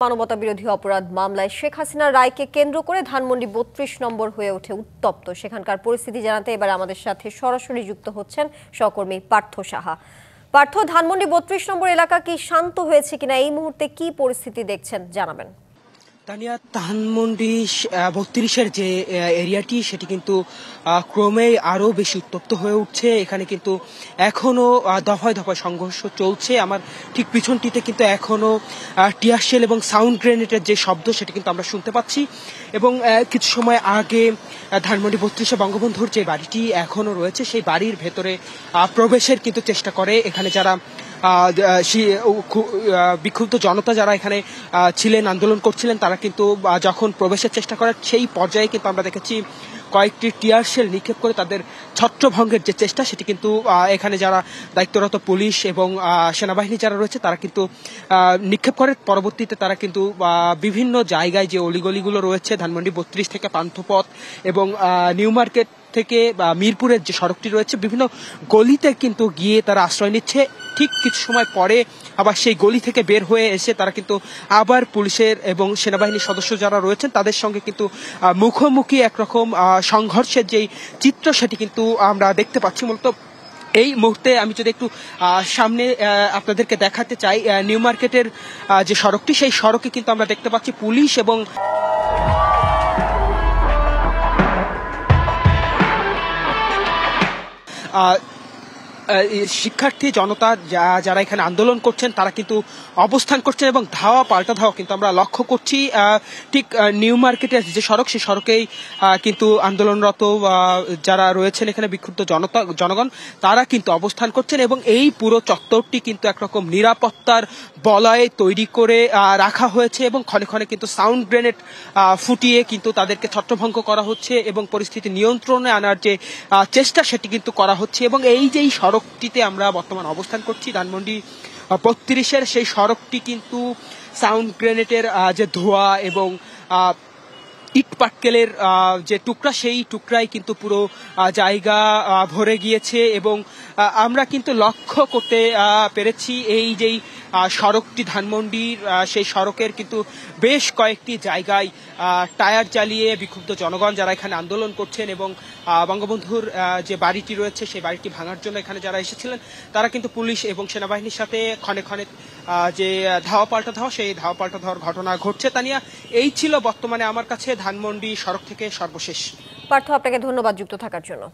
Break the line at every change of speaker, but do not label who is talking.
মানবতা বিরোধী অপরাধ মামলায় শেখ হাসিনার রায়কে কেন্দ্র করে ধানমন্ডি ৩২ নম্বর হয়ে ওঠে উত্তপ্ত। সেখানকার পরিস্থিতি জানাতে এবার আমাদের সাথে সরাসরি যুক্ত হচ্ছেন সহকর্মী পার্থ সাহা। পার্থ, ধানমন্ডি ৩২ নম্বর এলাকা কি শান্ত হয়েছে কিনা, এই মুহূর্তে কি পরিস্থিতি দেখছেন জানাবেন।
তানিয়া, ধানমন্ডি ৩২-এর যে এরিয়াটি সেটি কিন্তু ক্রমেই আরও বেশি উত্তপ্ত হয়ে উঠছে। এখানে কিন্তু এখনও দফায় দফায় সংঘর্ষ চলছে। আমার ঠিক পিছনটিতে কিন্তু এখনও টিয়ার শেল এবং সাউন্ড গ্রেনেডের যে শব্দ সেটি কিন্তু আমরা শুনতে পাচ্ছি। এবং কিছু সময় আগে ধানমন্ডি ৩২-এ বঙ্গবন্ধুর যে বাড়িটি এখনও রয়েছে সেই বাড়ির ভেতরে প্রবেশের কিন্তু চেষ্টা করে এখানে যারা বিক্ষুব্ধ জনতা যারা এখানে ছিলেন, আন্দোলন করছিলেন, তারা কিন্তু যখন প্রবেশের চেষ্টা করে সেই পর্যায়ে কিন্তু আমরা দেখেছি কয়েকটি টিয়ার শেল নিক্ষেপ করে তাদের ছত্রভঙ্গের যে চেষ্টা সেটি কিন্তু এখানে যারা দায়িত্বরত পুলিশ এবং সেনাবাহিনী যারা রয়েছে তারা কিন্তু নিক্ষেপ করে। পরবর্তীতে তারা কিন্তু বিভিন্ন জায়গায় যে অলিগলিগুলো রয়েছে ধানমন্ডি ৩২ থেকে পান্থপথ এবং নিউ মার্কেট থেকে মিরপুরের যে সড়কটি রয়েছে বিভিন্ন গলিতে কিন্তু গিয়ে তারা আশ্রয় নিচ্ছে। ঠিক কিছু সময় পরে আবার সেই গলি থেকে বের হয়ে এসে তারা কিন্তু আবার পুলিশের এবং সেনাবাহিনীর সদস্য যারা রয়েছেন তাদের সঙ্গে কিন্তু মুখোমুখি একরকম সংঘর্ষের যেই চিত্র সেটি কিন্তু আমরা দেখতে পাচ্ছি। মূলত এই মুহূর্তে আমি যদি একটু সামনে আপনাদেরকে দেখাতে চাই, নিউ মার্কেটের যে সড়কটি সেই সড়কে কিন্তু আমরা দেখতে পাচ্ছি পুলিশ এবং শিক্ষার্থী জনতা যারা এখানে আন্দোলন করছেন তারা কিন্তু অবস্থান করছেন এবং ধাওয়া পাল্টা ধাওয়া কিন্তু আমরা লক্ষ্য করছি। ঠিক নিউ মার্কেটের যে সড়ক সেই সড়কেই কিন্তু আন্দোলনরত যারা রয়েছেন এখানে বিক্ষুব্ধ জনগণ তারা কিন্তু অবস্থান করছেন এবং এই পুরো চত্বরটি কিন্তু একরকম নিরাপত্তার বলয় তৈরি করে রাখা হয়েছে এবং ক্ষণে ক্ষণে কিন্তু সাউন্ড গ্রেনেড ফুটিয়ে কিন্তু তাদেরকে ছত্রভঙ্গ করা হচ্ছে এবং পরিস্থিতি নিয়ন্ত্রণে আনার যে চেষ্টা সেটি কিন্তু করা হচ্ছে। এবং এই যে সড়কটিতে আমরা বর্তমান অবস্থান করছি ধানমন্ডি ৩২-এর সেই সড়কটি কিন্তু সাউন্ড গ্রেনেডের যে ধোঁয়া এবং ইট পাটকেলের যে টুকরা সেই টুকরাই কিন্তু পুরো জায়গা ভরে গিয়েছে এবং আমরা কিন্তু লক্ষ্য করতে পেরেছি এই যেই সড়কটি ধানমন্ডির সেই সড়কের কিন্তু বেশ কয়েকটি জায়গায় টায়ার জ্বালিয়ে বিক্ষুব্ধ জনগণ যারা এখানে আন্দোলন করছেন এবং বঙ্গবন্ধুর যে বাড়িটি রয়েছে সেই বাড়িটি ভাঙার জন্য এখানে যারা এসেছিলেন তারা কিন্তু পুলিশ এবং সেনাবাহিনীর সাথে ক্ষণে ক্ষণে যে ধাওয়া পাল্টা ধাওয়া সেই ধাওয়া পাল্টা ধাওয়ার ঘটনা ঘটছে। তানিয়া, এই ছিল বর্তমানে আমার কাছে ধানমন্ডি সড়ক থেকে সর্বশেষ।
পার্থ, আপনাকে ধন্যবাদ যুক্ত থাকার জন্য।